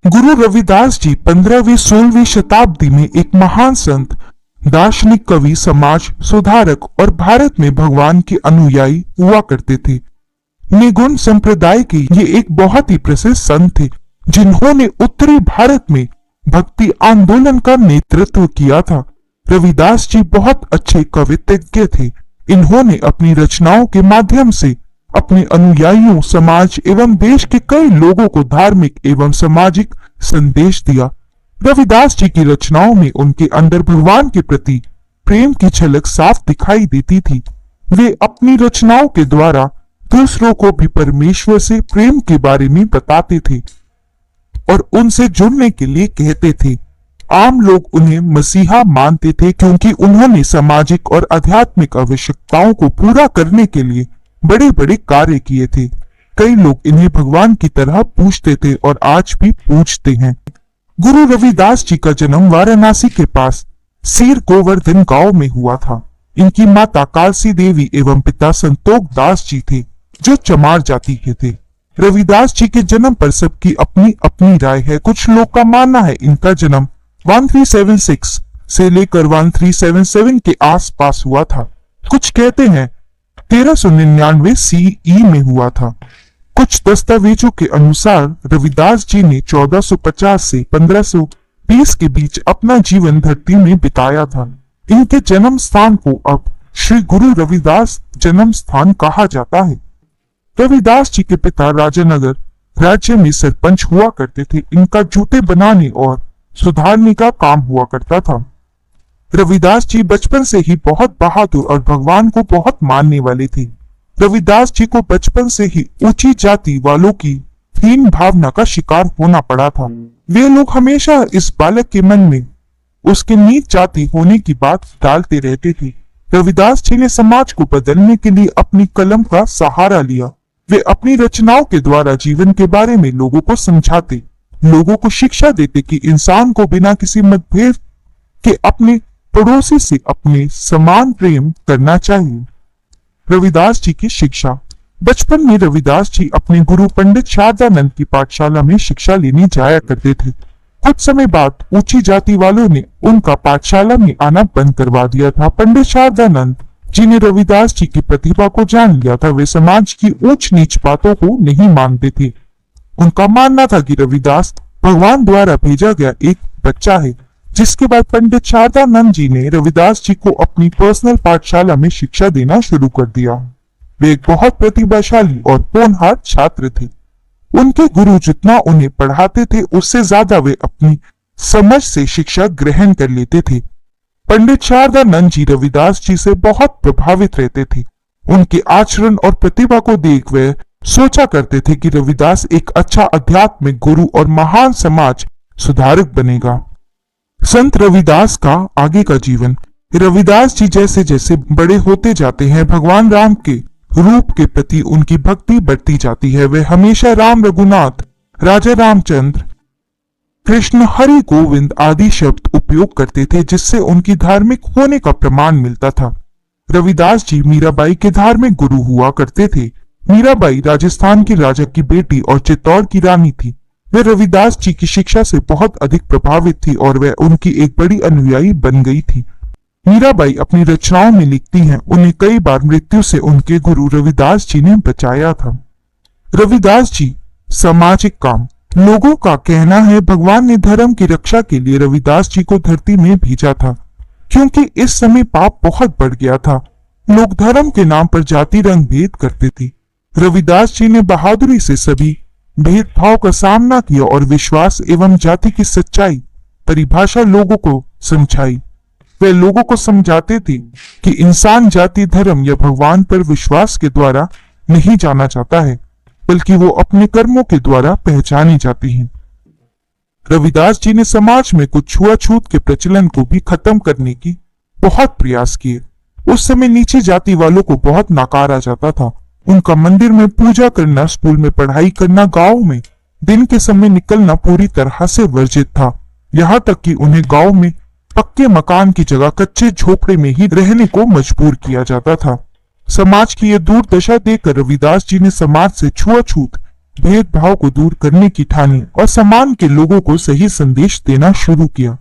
गुरु रविदास जी 15वीं-16वीं शताब्दी में एक महान संत, दार्शनिक, कवि, समाज सुधारक और भारत में भगवान के अनुयायी हुआ करते थे। निगुण संप्रदाय के ये एक बहुत ही प्रसिद्ध संत थे, जिन्होंने उत्तरी भारत में भक्ति आंदोलन का नेतृत्व किया था। रविदास जी बहुत अच्छे कवित्वज्ञ थे। इन्होंने अपनी रचनाओं के माध्यम से अपने अनुयायियों, समाज एवं देश के कई लोगों को धार्मिक एवं सामाजिक संदेश दिया। रविदास जी की रचनाओं में उनके अंदर भगवान के प्रति प्रेम की झलक साफ दिखाई देती थी। वे अपनी रचनाओं के द्वारा दूसरों को भी परमेश्वर से प्रेम के बारे में बताते थे और उनसे जुड़ने के लिए कहते थे। आम लोग उन्हें मसीहा मानते थे क्योंकि उन्होंने सामाजिक और आध्यात्मिक आवश्यकताओं को पूरा करने के लिए बड़े बड़े कार्य किए थे। कई लोग इन्हें भगवान की तरह पूजते थे और आज भी पूजते हैं। गुरु रविदास जी का जन्म वाराणसी के पास सीर गोवर्धन गांव में हुआ था। इनकी माता कालसी देवी एवं पिता संतोख दास जी थे, जो चमार जाति के थे। रविदास जी के जन्म पर सबकी अपनी अपनी राय है। कुछ लोग का मानना है इनका जन्म 1376 से लेकर 1377 के आसपास हुआ था। कुछ कहते हैं 1399 सीई में हुआ था। कुछ दस्तावेजों के अनुसार रविदास जी ने 1450 से 1520 के बीच अपना जीवन धरती में बिताया था। इनके जन्म स्थान को अब श्री गुरु रविदास जन्म स्थान कहा जाता है। रविदास जी के पिता राजानगर राज्य में सरपंच हुआ करते थे। इनका जूते बनाने और सुधारने का काम हुआ करता था। रविदास जी बचपन से ही बहुत बहादुर और भगवान को बहुत मानने वाले थे। रविदास जी को बचपन से ही ऊंची जाति वालों की हीन भावना का शिकार होना पड़ा था। वे लोग हमेशा इस बालक के मन में उसके नीच जाति होने की बात डालते रहते थे। रविदास जी ने समाज को बदलने के लिए अपनी कलम का सहारा लिया। वे अपनी रचनाओं के द्वारा जीवन के बारे में लोगों को समझाते, लोगों को शिक्षा देते कि इंसान को बिना किसी मतभेद के अपने पड़ोसी से अपने समान प्रेम करना चाहिए। रविदास जी की शिक्षा। बचपन में रविदास जी अपने गुरु पंडित शारदानंद की पाठशाला में शिक्षा लेने जाया करते थे। कुछ समय बाद ऊंची जाति वालों ने उनका पाठशाला में आना बंद करवा दिया था। पंडित शारदानंद जी ने रविदास जी की प्रतिभा को जान लिया था। वे समाज की ऊंच नीच बातों को नहीं मानते थे। उनका मानना था कि रविदास भगवान द्वारा भेजा गया एक बच्चा है। जिसके बाद पंडित शारदानंद जी ने रविदास जी को अपनी पर्सनल पाठशाला में शिक्षा देना शुरू कर दिया। वे एक बहुत प्रतिभाशाली और होनहार छात्र थे। उनके गुरु जितना उन्हें पढ़ाते थे उससे ज्यादा वे अपनी समझ से शिक्षा ग्रहण कर लेते थे। पंडित शारदानंद जी रविदास जी से बहुत प्रभावित रहते थे। उनके आचरण और प्रतिभा को देख वे सोचा करते थे कि रविदास एक अच्छा आध्यात्मिक गुरु और महान समाज सुधारक बनेगा। संत रविदास का आगे का जीवन। रविदास जी जैसे जैसे बड़े होते जाते हैं, भगवान राम के रूप के प्रति उनकी भक्ति बढ़ती जाती है। वे हमेशा राम, रघुनाथ, राजा रामचंद्र, कृष्ण, हरि, गोविंद आदि शब्द उपयोग करते थे, जिससे उनकी धार्मिक होने का प्रमाण मिलता था। रविदास जी मीराबाई के धार्मिक गुरु हुआ करते थे। मीराबाई राजस्थान की राजा की बेटी और चित्तौड़ की रानी थी। वे रविदास जी की शिक्षा से बहुत अधिक प्रभावित थी और वे उनकी एक बड़ी अनुयायी बन गई थी। मीराबाई अपनी रचनाओं में लिखती हैं, उन्हें कई बार मृत्यु से उनके गुरु रविदास जी ने बचाया था। रविदास जी सामाजिक काम। लोगों का कहना है भगवान ने धर्म की रक्षा के लिए रविदास जी को धरती में भेजा था, क्योंकि इस समय पाप बहुत बढ़ गया था। लोग धर्म के नाम पर जाति रंग भेद करते थे। रविदास जी ने बहादुरी से सभी भेदभाव का सामना किया और विश्वास एवं जाति की सच्चाई परिभाषा लोगों को समझाई। वे लोगों को समझाते थे कि इंसान जाति, धर्म या भगवान पर विश्वास के द्वारा नहीं जाना जाता है, बल्कि वो अपने कर्मों के द्वारा पहचाने जाते हैं। रविदास जी ने समाज में कुछ छुआछूत के प्रचलन को भी खत्म करने की बहुत प्रयास किए। उस समय नीचे जाति वालों को बहुत नकारा जाता था। उनका मंदिर में पूजा करना, स्कूल में पढ़ाई करना, गांव में दिन के समय निकलना पूरी तरह से वर्जित था। यहाँ तक कि उन्हें गांव में पक्के मकान की जगह कच्चे झोपड़े में ही रहने को मजबूर किया जाता था। समाज की यह दुर्दशा देखकर रविदास जी ने समाज से छुआछूत भेदभाव को दूर करने की ठानी और समाज के लोगों को सही संदेश देना शुरू किया।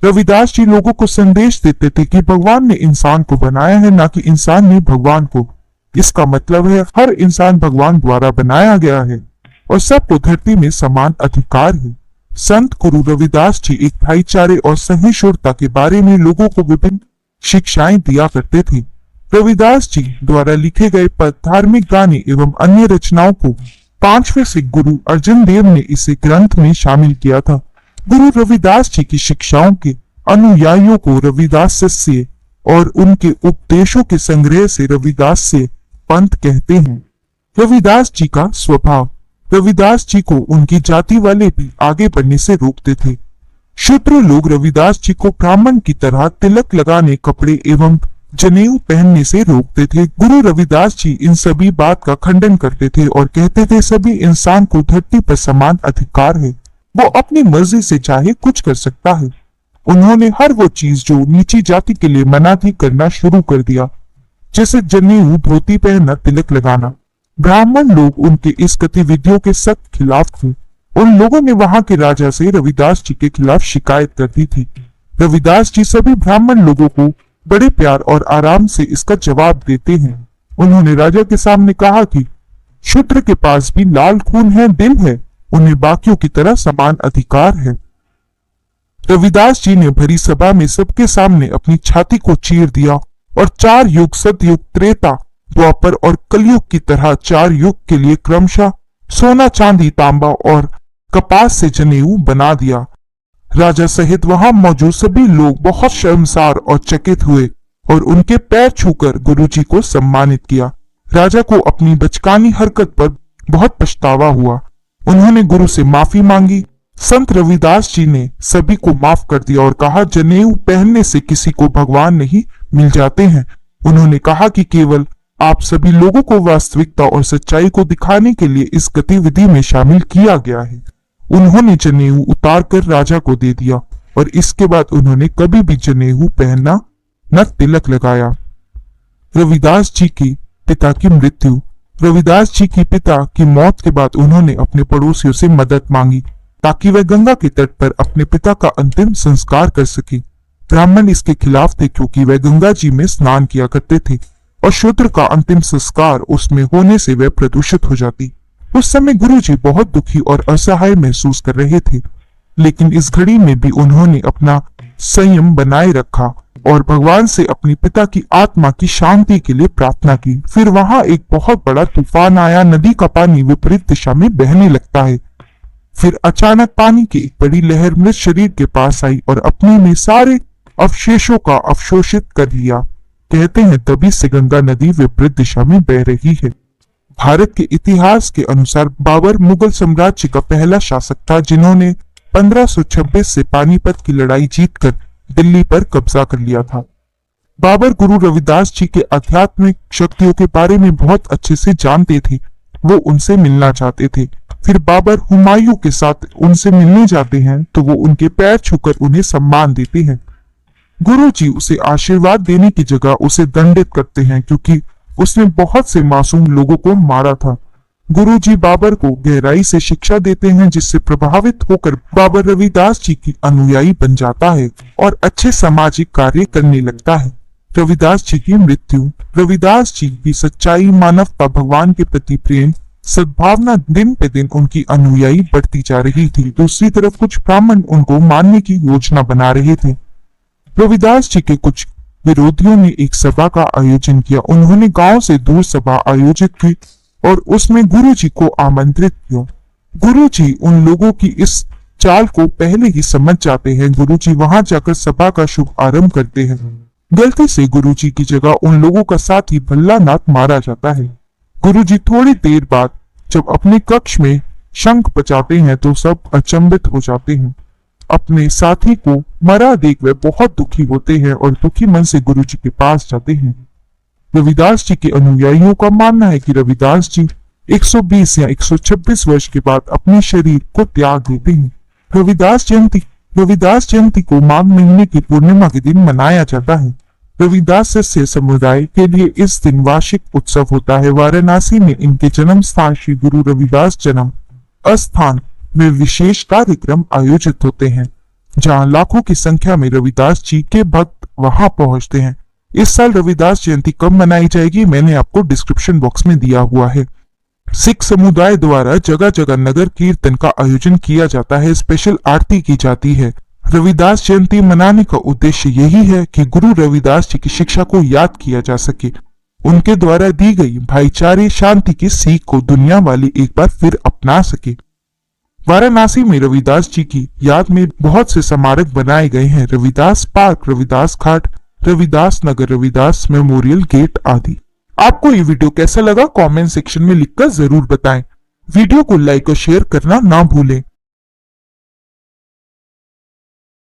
रविदास जी लोगों को संदेश देते थे कि भगवान ने इंसान को बनाया है, ना कि इंसान ने भगवान को। इसका मतलब है हर इंसान भगवान द्वारा बनाया गया है और सबको धरती में समान अधिकार है। संत गुरु रविदास जी एक भाईचारे और सहिष्णुता के बारे में लोगों को विभिन्न शिक्षाएं दिया करते थे। रविदास जी द्वारा लिखे गए पद, धार्मिक गाने एवं अन्य रचनाओं को 5वें सिख गुरु अर्जन देव ने इसे ग्रंथ में शामिल किया था। गुरु रविदास जी की शिक्षाओं के अनुयायियों को रविदास सस्य और उनके उपदेशों के संग्रह से रविदास से पंथ कहते हैं। रविदास जी का स्वभाव। रविदास जी को उनकी जाति वाले भी आगे बढ़ने से रोकते थे। शूद्र लोग रविदास जी को ब्राह्मण की तरह तिलक लगाने, कपड़े एवं जनेऊ पहनने से रोकते थे। गुरु रविदास जी इन सभी बात का खंडन करते थे और कहते थे सभी इंसान को धरती पर समान अधिकार है, वो अपनी मर्जी से चाहे कुछ कर सकता है। उन्होंने हर वो चीज जो नीची जाति के लिए मना थी करना शुरू कर दिया, जैसे जनेऊ, धोती पहनना, तिलक लगाना। ब्राह्मण लोग उनके इस गतिविधियों के सख्त खिलाफ थे। उन लोगों ने वहां के राजा से रविदास जी के खिलाफ शिकायत कर दी थी। रविदास जी सभी ब्राह्मण लोगों को बड़े प्यार और आराम से इसका जवाब देते हैं। उन्होंने राजा के सामने कहा कि शूद्र के पास भी लाल खून है, दिल है, उन्हें बाकियों की तरह समान अधिकार है। रविदास जी ने भरी सभा में सबके सामने अपनी छाती को चीर दिया और 4 युग, सतयुग, त्रेता, द्वापर और कलयुग की तरह 4 युग के लिए क्रमशः सोना, चांदी, तांबा और कपास से जनेऊ बना दिया। राजा सहित वहां मौजूद सभी लोग बहुत शर्मसार और चकित हुए और उनके पैर छूकर गुरुजी को सम्मानित किया। राजा को अपनी बचकानी हरकत पर बहुत पछतावा हुआ। उन्होंने गुरु से माफी मांगी। संत रविदास जी ने सभी को माफ कर दिया और कहा जनेऊ पहनने से किसी को भगवान नहीं मिल जाते हैं। उन्होंने कहा कि केवल आप सभी लोगों को वास्तविकता और सच्चाई को दिखाने के लिए इस गतिविधि में शामिल किया गया है। उन्होंने जनेऊ उतारकर राजा को दे दिया और इसके बाद उन्होंने कभी भी जनेऊ पहनना न तिलक लगाया। रविदास जी की पिता की मृत्यु। रविदास जी की पिता की मौत के बाद उन्होंने अपने पड़ोसियों से मदद मांगी ताकि वह गंगा के तट पर अपने पिता का अंतिम संस्कार कर सके। ब्राह्मण इसके खिलाफ थे क्योंकि वह गंगा जी में स्नान किया करते थे और शूद्र का अंतिम संस्कार उसमें होने से वह प्रदूषित हो जाती। उस समय गुरुजी बहुत दुखी और असहाय महसूस कर रहे थे, लेकिन इस घड़ी में भी उन्होंने अपना संयम बनाए रखा और भगवान से अपने पिता की आत्मा की शांति के लिए प्रार्थना की। फिर वहां एक बहुत बड़ा तूफान आया। नदी का पानी विपरीत दिशा में बहने लगता है। फिर अचानक पानी की एक बड़ी लहर मृत शरीर के पास आई और अपने में सारे अवशेषों का अवशोषित कर लिया। कहते हैं तभी से गंगा नदी विपरीत दिशा में बह रही है। भारत के इतिहास के अनुसार बाबर मुगल साम्राज्य का पहला शासक था जिन्होंने 1526 से पानीपत की लड़ाई जीतकर दिल्ली पर कब्जा कर लिया था। बाबर गुरु रविदास जी के आध्यात्मिक शक्तियों के बारे में बहुत अच्छे से जानते थे। वो उनसे मिलना चाहते थे। फिर बाबर हुमायूं के साथ उनसे मिलने जाते हैं तो वो उनके पैर छूकर उन्हें सम्मान देते हैं। गुरु जी उसे आशीर्वाद देने की जगह उसे दंडित करते हैं क्योंकि उसने बहुत से मासूम लोगों को मारा था। गुरुजी बाबर को गहराई से शिक्षा देते हैं जिससे प्रभावित होकर बाबर रविदास जी की अनुयायी बन जाता है और अच्छे सामाजिक कार्य करने लगता है। रविदास जी की मृत्यु। रविदास जी की सच्चाई, मानवता, भगवान के प्रति प्रेम, सद्भावना दिन पे दिन उनकी अनुयायी बढ़ती जा रही थी। दूसरी तरफ कुछ ब्राह्मण उनको मारने की योजना बना रहे थे। रविदास जी के कुछ विरोधियों ने एक सभा का आयोजन किया। उन्होंने गांव से दूर सभा आयोजित की और उसमें गुरुजी को आमंत्रित किया। गुरुजी उन लोगों की इस चाल को पहले ही समझ जाते हैं। गुरुजी वहां जाकर सभा का शुभ आरंभ करते हैं। गलती से गुरुजी की जगह उन लोगों का साथी भल्लानाथ मारा जाता है। गुरुजी थोड़ी देर बाद जब अपने कक्ष में शंख बजाते हैं तो सब अचंभित हो जाते हैं। अपने साथी को मरा देख वे बहुत दुखी होते हैं और दुखी मन से गुरुजी के पास जाते हैं। रविदास जी के अनुयायियों का मानना है कि रविदास जी 120 या 126 वर्ष के बाद अपने शरीर को त्याग देते हैं। रविदास जयंती को माघ महीने की पूर्णिमा के दिन मनाया जाता है। रविदास शिष्य समुदाय के लिए इस दिन वार्षिक उत्सव होता है। वाराणसी में इनके जन्म स्थान श्री गुरु रविदास जन्म स्थान में विशेष कार्यक्रम आयोजित होते हैं, जहां लाखों की संख्या में रविदास जी के भक्त वहां पहुंचते हैं। इस साल रविदास जयंती कब मनाई जाएगी, मैंने आपको डिस्क्रिप्शन बॉक्स में दिया हुआ है। सिख समुदाय द्वारा जगह जगह नगर कीर्तन का आयोजन किया जाता है, स्पेशल आरती की जाती है। रविदास जयंती मनाने का उद्देश्य यही है कि गुरु रविदास जी की शिक्षा को याद किया जा सके। उनके द्वारा दी गई भाईचारे शांति की सीख को दुनिया वाले एक बार फिर अपना सके। वाराणसी में रविदास जी की याद में बहुत से स्मारक बनाए गए हैं, रविदास पार्क, रविदास घाट, रविदास नगर, रविदास मेमोरियल गेट आदि। आपको ये वीडियो कैसा लगा कमेंट सेक्शन में लिखकर जरूर बताएं। वीडियो को लाइक और शेयर करना ना भूलें।